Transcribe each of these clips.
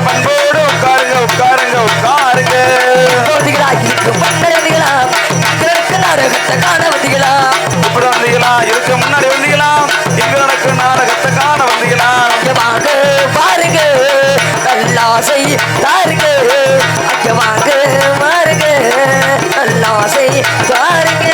பண்போடு உட்காருங்க உட்காருங்க உட்காருங்க. நாடகத்தை காண வந்தீங்களா? இப்படி வந்தீங்களா? இதுக்கு முன்னாடி வந்தீங்களா? இங்க நடக்கு நாடகத்தை காண வந்தீங்களா? வாங்க பாருங்க நல்லாசை தாருங்க. அங்க வாங்க பாருங்க நல்லாசை தாருங்க.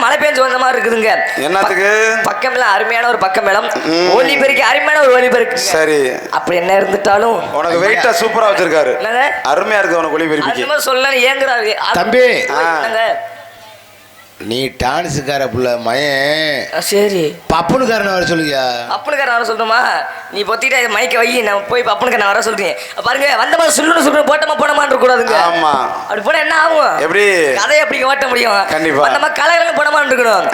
மழை பெஞ்சு வந்த மாதிரி இருக்குதுங்க. என்னத்துக்கு? பக்கம் எல்லாம் அருமையான ஒரு பக்கம் மேளம், ஒலி பெருக்கு அருமையான ஒரு ஒலி பெருக்கு. சரி, அப்படி என்ன இருந்துட்டாலும் உனக்கு வெயிட்டா சூப்பரா வச்சிருக்காரு. அருமையா இருக்கு உனக்கு ஒலி பெருக்கு. சொல்ல ஏங்குறாரு தம்பி. நீ டான்ஸுக்கார புள்ள மயன். சரி, பப்புனுக்காரன் வர சொல்லுங்க. பப்புனுக்காரன் வர சொல்லணுமா? நீ பொத்திட்ட மைக்க வை, நான் போய் பப்புனுக்காரன் வர சொல்றேன். பாருங்க வந்த மாதிரி சொல்லணும் சொல்லணும் போட்டமா போனமான்னு இருக்கக்கூடாதுங்க. ஆமா, அப்படி போனா என்ன ஆகும்? எப்படி கதையை எப்படி ஓட்ட முடியும்? கண்டிப்பா நம்ம கலைகளும் போனமான்னு இருக்கணும்.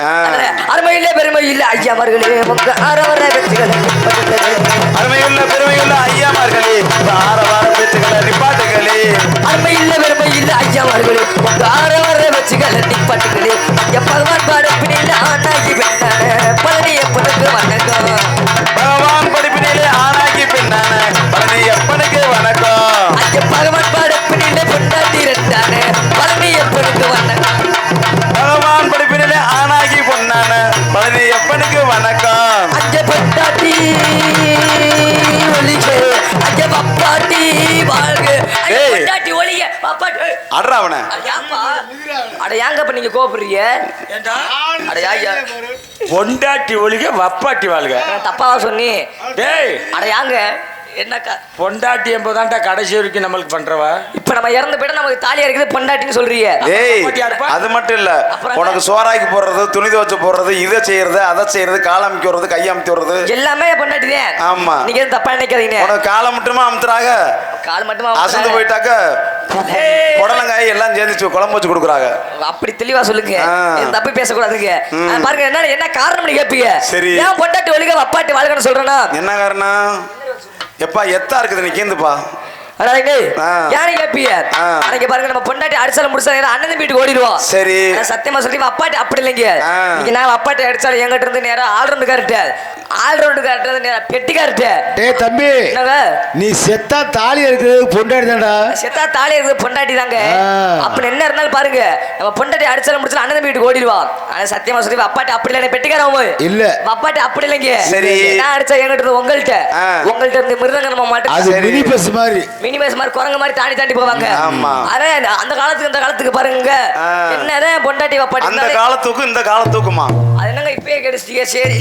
அருமை இல்ல பெருமை இல்ல ஐயாமார்களே உங்க ஆரவர வெற்றிகளை, அருமை இல்ல பெருமை இல்ல ஐயாமார்களே ஆரவார வெற்றிகளை நிப்பாட்டுகளே. அருமை இல்ல பெருமை இல்ல ஐயாமார்களே உங்க ஆரவர வெற்றிகளை நிப்பாட்டுகளே. பகவான் படைப்பினில ஆனாகி பெண்ணான பழனி எப்பனுக்கு வணக்கம். பகவான் படைப்பினிலே ஆனாகி பெண்ணான பழனி எப்பனுக்கு வணக்கம். பகவான் படைப்பினில பொண்டாட்டி ரெண்டான பழனி எப்பனுக்கு வணக்கம். பகவான் படைப்பினிலே ஆனாகி பொண்ணான பழனி எப்பனுக்கு வணக்கம். அஞ்ச பொண்டாட்டி ஒளிக அஞ்ச பப்பாட்டி வாழ்க. பொண்டாட்டி ஒளிக பப்பாட்டி அட்ரா அவனை. அட ஏங்க இப்ப நீங்க கோபுறீங்க? பொண்டாட்டி ஒழிக வப்பாட்டி வாழ்க. தப்பாவா சொன்னி? அட ஏங்க என்னக்கா பொண்டாட்டி என்பதான்டா கடைசி வரைக்கும் நம்மளுக்கு பண்றவா? இப்ப நம்ம இறந்து போயிட்டா நமக்கு தாலியா இருக்குது பொண்டாட்டின்னு சொல்றீங்க. அது மட்டும் இல்ல, உனக்கு சோறாக்கி போடுறது, துணி துவச்சு போடுறது, இதை செய்யறது, அதை செய்யறது, கால் அமைக்க வர்றது, கை அமைக்க வர்றது எல்லாமே பொண்டாட்டி தான். ஆமா, நீங்க தப்பா நினைக்காதீங்க. உனக்கு காலை மட்டுமா அமுத்துறாங்க, கால் மட்டுமா அசந்து போயிட்டாக்க புடலங்காய் எல்லாம் சேர்ந்து குழம்பு வச்சு கொடுக்குறாங்க. அப்படி தெளிவா சொல்லுங்க, தப்பு பேசக்கூடாதுங்க. பாருங்க என்ன என்ன காரணம் கேப்பீங்க. சரி, ஏன் பொண்டாட்டி ஒழுக வப்பாட்டி வாழ்கன்னு சொல்றேன்னா என்ன காரணம்? எப்பா எத்தா இருக்குது நீ கேந்துப்பா. பாருங்க நம்ம பொண்டாட்டி அடிச்சாலும் முடிச்சாலும் அண்ணன் வீட்டுக்கு ஓடிடுவோம். சரி, சத்தியமா சொல்லி அப்பாட்டி அப்படி இல்லைங்க. நான் அப்பாட்டி அடிச்சாலும் எங்கிட்ட இருந்து நேரம் ஆல்ரவுண்ட் கார்ட்டு, ஆல்ரவுண்ட் கார்ட்டு பெட்டி கார்ட்டு. டேய் தம்பி, நீ செத்தா தாலி இருக்குது பொண்டாட்டி தான்டா. செத்தா தாலி இருக்குது பொண்டாட்டி தாங்க. அப்படி என்ன இருந்தாலும் பாருங்க நம்ம பொண்டாட்டி அடிச்சாலும் முடிச்சாலும் அண்ணன் வீட்டுக்கு ஓடிடுவோம். ஆனா சத்தியமா சொல்லி அப்பாட்டி அப்படி இல்லை, பெட்டிக்காரவும் இல்ல, அப்பாட்டி அப்படி இல்லைங்க. சரி, நான் அடிச்சா எங்கிட்ட இருந்து உங்கள்கிட்ட இருந்து மிருதங்க நம்ம மாட்டோம். மினி பஸ் மாதிரி மினிமேஸ் மாதிரி குரங்கு மாதிரி தாண்டி தாண்டி போவாங்க. அதே அந்த காலத்துக்கு இந்த காலத்துக்கு பாருங்க என்னதான் பொண்டாட்டி வப்பாட்டி அந்த காலத்துக்கும் இந்த காலத்துக்குமா அது என்னங்க இப்பயே கிடைச்சிட்டீங்க. சரி,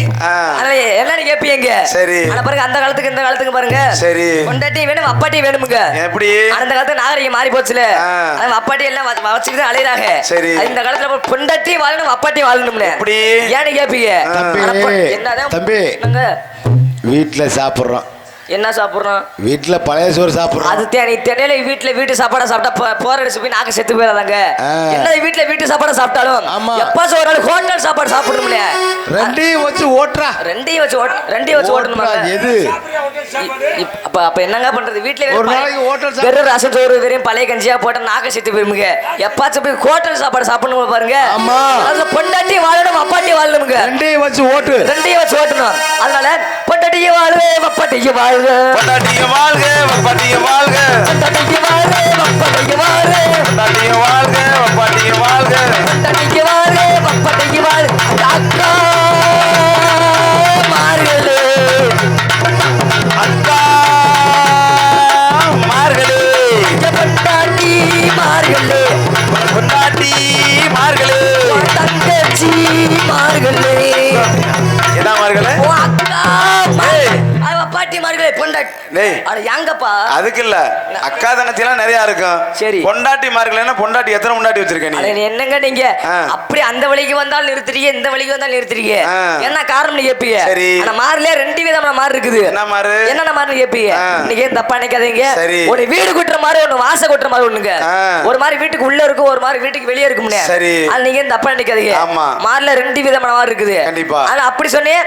அதனால எல்லாரும் கேப்பீங்க. சரி, ஆனா பாருங்க அந்த காலத்துக்கு இந்த காலத்துக்கு பாருங்க. சரி, பொண்டாட்டி வேணும் வப்பாட்டி வேணுமுங்க. எப்படி அந்த காலத்துல நாகரிகம் மாறி போச்சுல, வப்பாட்டி எல்லாம் வச்சுக்கிட்டு அலையறாங்க. சரி, இந்த காலத்துல பொண்டாட்டி வாழணும் வப்பாட்டி வாழணும்னு எப்படி ஏன்னு கேப்பீங்க. என்னதான் தம்பி வீட்டுல சாப்பிடுறோம், என்ன சாப்பிடுறோம்? வீட்டுல பழைய சோறு சாப்பிடுறோம். அது தெரியல. வீட்டு சாப்பாடை சாப்பிட்டா போற அடிச்சு போய் நாக்கு செத்து போயிடாதாங்க. என்ன வீட்டு சாப்பாடை சாப்பிட்டாலும் எப்ப ஒரு நாள் ஹோட்டல் சாப்பாடு சாப்பிடணும்ல, ரெண்டையும் வச்சு ஓட்டுறா. ரெண்டையும் வச்சு ஓட்டணுமா? எது அப்ப என்னங்க பண்றது? வீட்டுல வெறும் ரசம் சோறு வெறும் பழைய கஞ்சியா போட்ட நாக்க செத்து போயிருமுங்க. எப்பாச்சும் போய் ஹோட்டல் சாப்பாடு சாப்பிடணும் பாருங்க. பொண்டாட்டி வாழணும் அப்பாட்டி வாழணுங்க. ரெண்டையும் வச்சு ஓட்டணும். அதனால பொண்டாட்டிக்கு வாழ்க வப்பாட்டிக்கு வாழ்க. பொண்டாட்டிக்கு வாழ்க வப்பாட்டிக்கு வாழ்க. பொண்டாட்டிக்கு வாழ்க வப்பாட்டிக்கு வாழ்க. பொண்டாட்டிக்கு வாழ்க வப்பாட்டிக்கு வாழ்க. பொண்டாட்டிக்கு வாழ்க வப்பாட்டிக்கு வாழ்க. அக்கா மார்களே, அக்கா மார்களே, பொண்டாட்டி மார்களே, பொண்டாட்டி மார்களே, தங்கச்சி மார்களே. என்ன மார்களே? அக்கா பாட்டி மார்களே பொண்டாட்டி. யாங்கப்பா அதுக்கு இல்ல, அக்கா தங்கச்சி எல்லாம் நிறைய இருக்கும். சரி, பொண்டாட்டி மார்களே. பொண்டாட்டி எத்தனை பொண்டாட்டி வச்சிருக்க நீ? என்னங்க நீங்க அப்படி அந்த வழிக்கு வந்தாலும் நிறுத்துறீங்க, இந்த வழிக்கு வந்தாலும் நிறுத்துறீங்க. என்ன காரணம் கேப்பீங்க. சரி, ஆனா மாறுல ரெண்டு விதமான மாறு இருக்குது. என்ன மாறு? என்னென்ன மாறு கேப்பீங்க. நீங்க தப்பா நினைக்காதீங்க. ஒரு வீடு குட்டுற மாதிரி ஒண்ணு, வாச குட்டுற மாதிரி ஒண்ணுங்க. ஒரு மாதிரி வீட்டுக்கு உள்ள இருக்கும், ஒரு மாதிரி வீட்டுக்கு வெளியே இருக்கும். சரி, அது நீங்க தப்பா நினைக்காதீங்க. மாறுல ரெண்டு விதமான மாறு இருக்குது. கண்டிப்பா. ஆனா அப்படி சொன்னே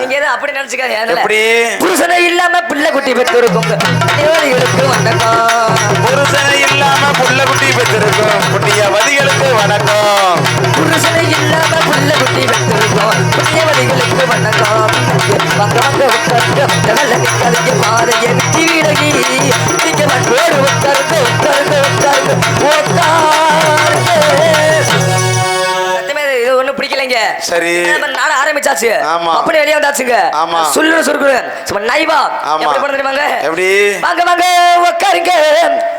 நீங்க எதை அப்படி நினைச்சுக்காதீங்க. எப்படி புருஷனை இல்லாம பிள்ளை குட்டி பெற்றிருக்கும் தேவதைகளுக்கு வணக்கம். புருஷனை இல்லாம புள்ள குட்டி பெற்றிருக்கும் புண்ணியவதிகளுக்கு வணக்கம். புருஷனை இல்லாம புள்ள குட்டி பெற்றிருக்கும் புண்ணியவதிகளுக்கு வணக்கம். உட்காருங்க வந்தவள நிக்காதீங்க பாதையை விட்டு விலகி நீங்க வந்தோடு உட்காருங்க உட்காருங்க உட்காருங்க உட்காருங்க இது ஒண்ணும் பிடிக்கலைங்க சரி நாட ஆரம்பிச்சாச்சு ஆமா அப்படி வெளியே வந்தாச்சுங்க ஆமா சுள்ளு சுருக்குது சும்மா நைவா எப்படி பண்ண தெரியுமாங்க எப்படி வாங்க வாங்க உட்காருங்க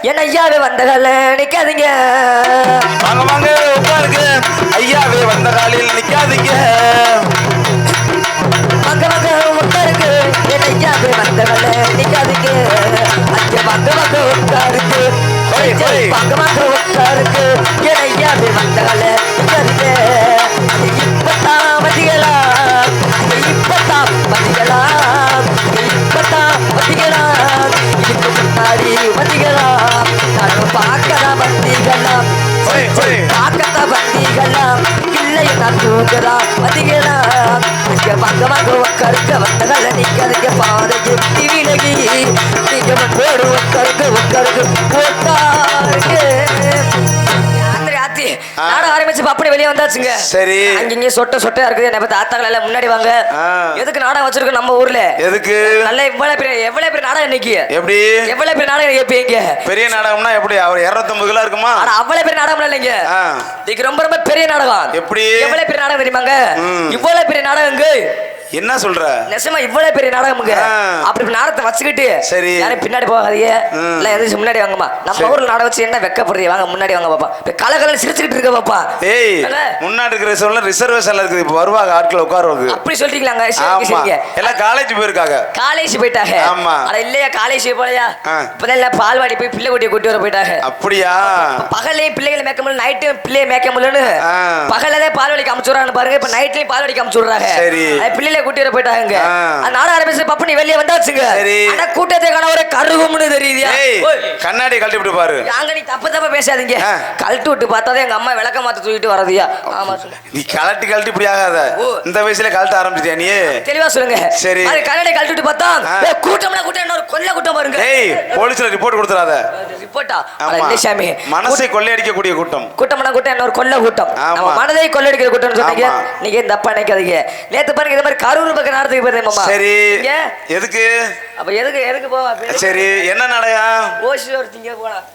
என் ஐயாவே வந்தகால நிக்காதீங்க வாங்க வாங்க உட்காருங்க ஐயாவே வந்த காலில் நிக்காதீங்க வாங்க வாங்க உட்காருங்க என் ஐயாவே வந்தகால நிக்காதீங்க அங்க வாங்க வாங்க உட்காருங்க வாங்க வாங்க உட்காருங்க என் ஐயாவே வந்தகால நிக்காதீங்க அது இப்பதான் வதிகளா இப்பதான் வதிகளா இப்பதான் வதிகளா இதுக்கு முன்னாடி வதிகளா நான் பார்க்கதான் வந்திகளா பார்க்கதான் வந்திகளா இல்லை நான் தூங்கலாம் வதிகளா இங்க வாங்க வாங்க உட்காருங்க வந்தகால நிக்காதீங்க பாதைக்கு விலகி நீங்க வந்து உட்காருங்க உட்காருங்க உட்காருங்க நாடகம் ஆரம்பிச்சு அப்படி வெளியே வந்தாச்சுங்க சரி அங்க சொட்ட சொட்டையா இருக்குது என்ன பத்தி ஆத்தாக்கள் எல்லாம் முன்னாடி வாங்க எதுக்கு நாடகம் வச்சிருக்கோம் நம்ம ஊர்ல எதுக்கு நல்ல எவ்வளவு பெரிய நாடகம் இன்னைக்கு எப்படி எவ்வளவு பெரிய நாடகம் கேப்பீங்க பெரிய நாடகம்னா எப்படி அவர் 250 கிலோ இருக்குமா ஆனா அவ்வளவு பெரிய நாடகம் இல்லைங்க இன்னைக்கு ரொம்ப ரொம்ப பெரிய நாடகம் எப்படி எவ்வளவு பெரிய நாடகம் தெரியுமாங்க இவ்வளவு பெரிய நாடகங்க என்ன சொல்ற நிஜமா இவ்வளவு பெரிய நாடகம்ங்க அப்படி நாடகத்தை வச்சுக்கிட்டு சரி யாரும் பின்னாடி போகாதீங்க இல்ல எதுவும் முன்னாடி வாங்கம்மா நம்ம ஊர்ல நாடகம் வச்சு என்ன வெக்கப்படுறீங்க வாங்க முன்னாடி வாங்க பாப்பா இப்ப கலகலன்னு சிரிச்சுக்கிட்டு இருக்க பாப்பா ஏய் முன்னாடி இருக்கிற சொல்ல ரிசர்வேஷன்ல இருக்குது இப்ப வருவாங்க ஆட்கள் உட்காருவாங்க அப்படி சொல்றீங்களாங்க சரிங்க எல்லாம் காலேஜ் போயிருக்காங்க காலேஜ் போயிட்டாங்க ஆமா அட இல்லையா காலேஜ் போலையா இப்பதான் எல்லாம் பால்வாடி போய் பிள்ளை குட்டியை கூட்டி வர போயிட்டாங்க அப்படியா பகல்லையும் பிள்ளைகளை மேய்க்க முடியல நைட்டும் பிள்ளையை மேய்க்க முடியலன்னு பகல்லதான் பால்வாடிக்கு அமுச்சுடுறாங்க பாருங்க இப்ப நைட்லயும் பால்வாடிக்கு அமுச்சுடுறாங்க சரி பிள்ளைகளை கூட்டிட்டு போயிட்டாங்க நாடகம் ஆரம்பிச்சு பப்பனி வெளியே வந்தாச்சுங்க ஆனா கூட்டத்தை காண ஒரு கருகும்னு தெரியுதியா கண்ணாடி கழட்டி விட்டு பாரு அங்க நீ தப்பு பேசாதீங்க கழட்டி விட்டு பார்த்தாதான் எங்க அம்மா விளக்க மாத்த தூக்கிட்டு வரதியா ஆமா நீ கழட்டி இப்படி ஆகாத இந்த வயசுல கழட்ட ஆரம்பிச்சிட்டியா நீ தெளிவா சொல்லுங்க சரி அது கண்ணாடி கழட்டி விட்டு பார்த்தா கூட்டம்னா கூட்டம் இன்னொரு கொல்ல கூட்டம் பாருங்க ஏய் போலீஸ்ல ரிப்போர்ட் கொடுத்துறாத ரிப்போர்ட்டா இல்ல சாமி மனசை கொள்ளையடிக்கக்கூடிய கூட்டம் கூட்டம்னா கூட்டம் இன்னொரு கொல்ல கூட்டம் நம்ம மனதை கொள்ளையடிக்கிற கூட்டம்னு சொன்னீங்க நீங்க இந்த தப்பா நினைக்காதீங்க நேத்து பாருங்க இந்த மாதிரி கரூர் பக்கம் நாடத்துக்கு போறேன் மாமா சரி எதுக்கு அப்ப எதுக்கு போவா சரி என்ன நடயா ஓசி ஒரு திங்க போலாம்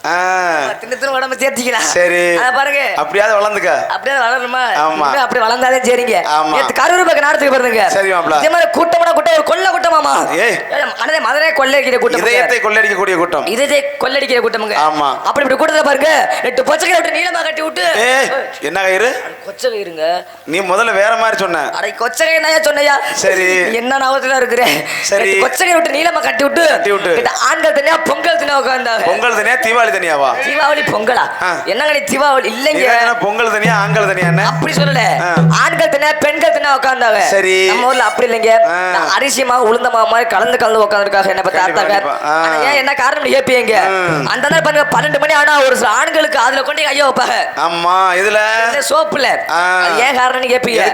தின்னு உடம்பு சேர்த்திக்கலாம் சரி பாருங்க அப்படியாவது வளர்ந்துக்க அப்படியே வளரணுமா ஆமா அப்படி வளர்ந்தாலே சரிங்க நேத்து கரூர் பக்கம் நாடத்துக்கு போறதுங்க சரி மாப்ள இதே மாதிரி கூட்டம்னா கூட்டம் ஒரு கொல்ல கூட்டமாமா ஏய் மனதை மதுரை கொள்ளையடிக்கிற கூட்டம் இதயத்தை கொள்ளையடிக்கக்கூடிய கூட்டம் இதயத்தை கொள்ளையடிக்கிற கூட்டம்ங்க ஆமா அப்படி இப்படி கூட்டத்தை பாருங்க 8 பச்சைகளை விட்டு நீளமா கட்டி விட்டு என்ன கயிறு கொச்சை கயிறுங்க நீ முதல்ல வேற மாதிரி சொன்ன அட கொச்சை கயிறு சொன்னையா சரி என்ன நாவத்துல இருக்கிற சரி கொச்சை விட்டு நீளமா கட்டி விட்டு ஆண்கள் தனியா பொங்கல் தனியா உட்கார்ந்தாங்க பொங்கல் தனியா தீபாவளி தனியாவா தீபாவளி பொங்கலா என்னங்க நீ தீபாவளி இல்லைங்க பொங்கல் தனியா ஆண்கள் தனியா அப்படி சொல்லல ஆண்கள் தனியா பெண்கள் தனியா உட்கார்ந்தாங்க சரி நம்ம ஊர்ல அப்படி இல்லைங்க அரிசி மாவு உளுந்த மாவு மாதிரி கலந்து உட்கார்ந்துருக்காங்க என்ன பத்தி ஆத்தாங்க ஏன் என்ன காரணம் கேப்பீங்க அந்த நேரம் பாருங்க 12 மணி ஆனா ஒரு சில ஆண்களுக்கு அதுல கொண்டு ஐயா வைப்பாங்க ஆமா இதுல சோப்புல ஏன் காரணம் கேப்பீங்க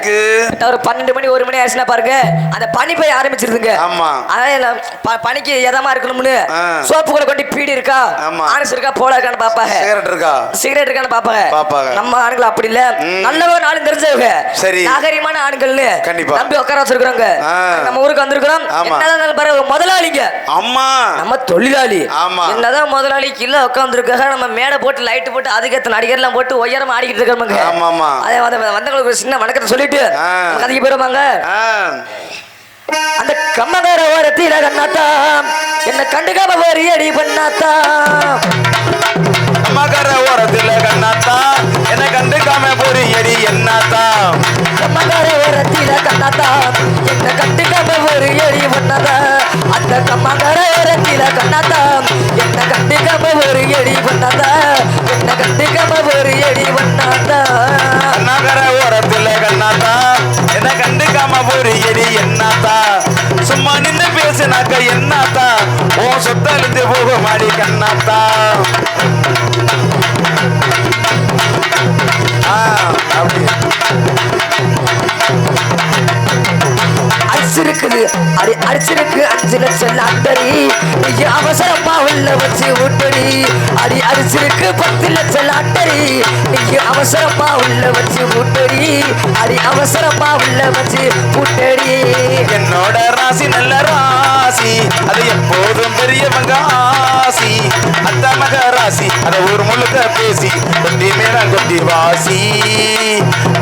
ஒரு 12 மணி 1 மணி ஆச்சுன்னா பாருங்க அந்த பனி போய் ஆரம்பிச்சிருதுங்க ஆமா அதான் பனிக்கு எதமா இருக்கணும்னு சோப்பு கூட கொண்டு பீடி இருக்கா ஆனஸ் இருக்கா போல இருக்கான்னு பாப்பாங்க சிகரெட் இருக்கான்னு பாப்பாங்க நம்ம ஆண்கள் அப்படி இல்ல நல்லவங்க நாளும் தெரிஞ்சவங்க சரி நாகரிகமான ஆண்கள்னு நம்பி உட்கார வச்சிருக்காங்க நம்ம ஊருக்கு வந்திருக்கிறோம் என்னதான் பாருங்க முதலாளிங்க அம்மா நம்ம தொழிலாளி என்னதான் முதலாளி கீழ உட்காந்துருக்காங்க நம்ம மேடை போட்டு லைட் போட்டு அதுக்கேற்ற நடிகர் எல்லாம் போட்டு உயரமா ஆடிக்கிட்டு இருக்காங்க அதே வந்தவங்களுக்கு சின்ன வணக்கத்தை சொல்லிட்டு கதைக்கு போயிருவாங்க அந்த கம்மகார ஓரத்தில கண்ணாத்தா என்ன கண்டுக்காம ஒரு அடி பண்ணாத்தா கம்மகார ஓரத்தில கண்ணாத்தா என்ன கண்டுக்காம ஒரு அடி என்னாத்தா கம்மகார ஓரத்தில கண்ணாத்தா என்ன கண்டுக்காம ஒரு அடி பண்ணாதா அந்த கம்மகார ஓரத்தில கண்ணாத்தா என்ன கண்டுக்காம ஒரு அடி பண்ணாதா என்ன கண்டுக்காம ஒரு அடி பண்ணாதா கம்மகார ஓரத்தில கண்ணாத்தா என்ன கண்டுக்காம ஒரு அடி என்னாத்தா சும்மா நின்று பேசினாக்க என்னாத்தா ஓ சொத்தழிந்து போக மாடி கண்ணாத்தா ஐஸ் இருக்குது அடி அடிச்சிருக்கு 5 லட்சம் லாட்டரி நீ அவசரமா உள்ள வச்சு ஊட்டடி அடி அடிச்சிருக்கு 10 லட்சம் லாட்டரி நீ அவசரமா உள்ள வச்சு ஊட்டடி அடி அவசரமா உள்ள வச்சு ஊட்டடி என்னோட ராசி நல்ல ராசி அது எப்போதும் பெரியவங்க ஆசி அத்த மக ராசி அத ஊர் முழுக்க பேசி கொட்டி மேல கொட்டி வாசி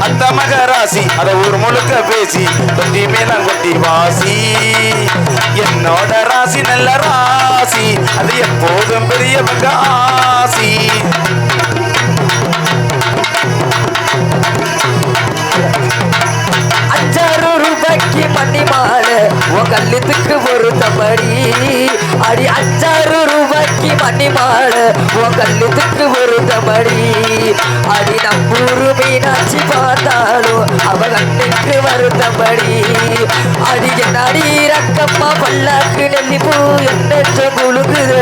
அத்த மக ராசி அத ஊர் முழுக்க பேசி கொட்டி மேல கொட்டி வாசி என்னோட ராசி நல்ல ராசி அது எப்போதும் பெரியவங்க ஆசி 5 ரூபாய்க்கு மணி மாலை உன் கல்லுத்துக்கு ஒரு தமடி அடி 5 ரூபாய்க்கு மணி மாலை உன் கல்லுத்துக்கு ஒரு தமடி அடி நம்பூரு மீனாட்சி பார்த்தாலும் அவ கண்ணுக்கு வருத்தபடி அடி என்னடி ரக்கம்மா பல்லாக்கு நெல்லி பூ என்ன குழுகுது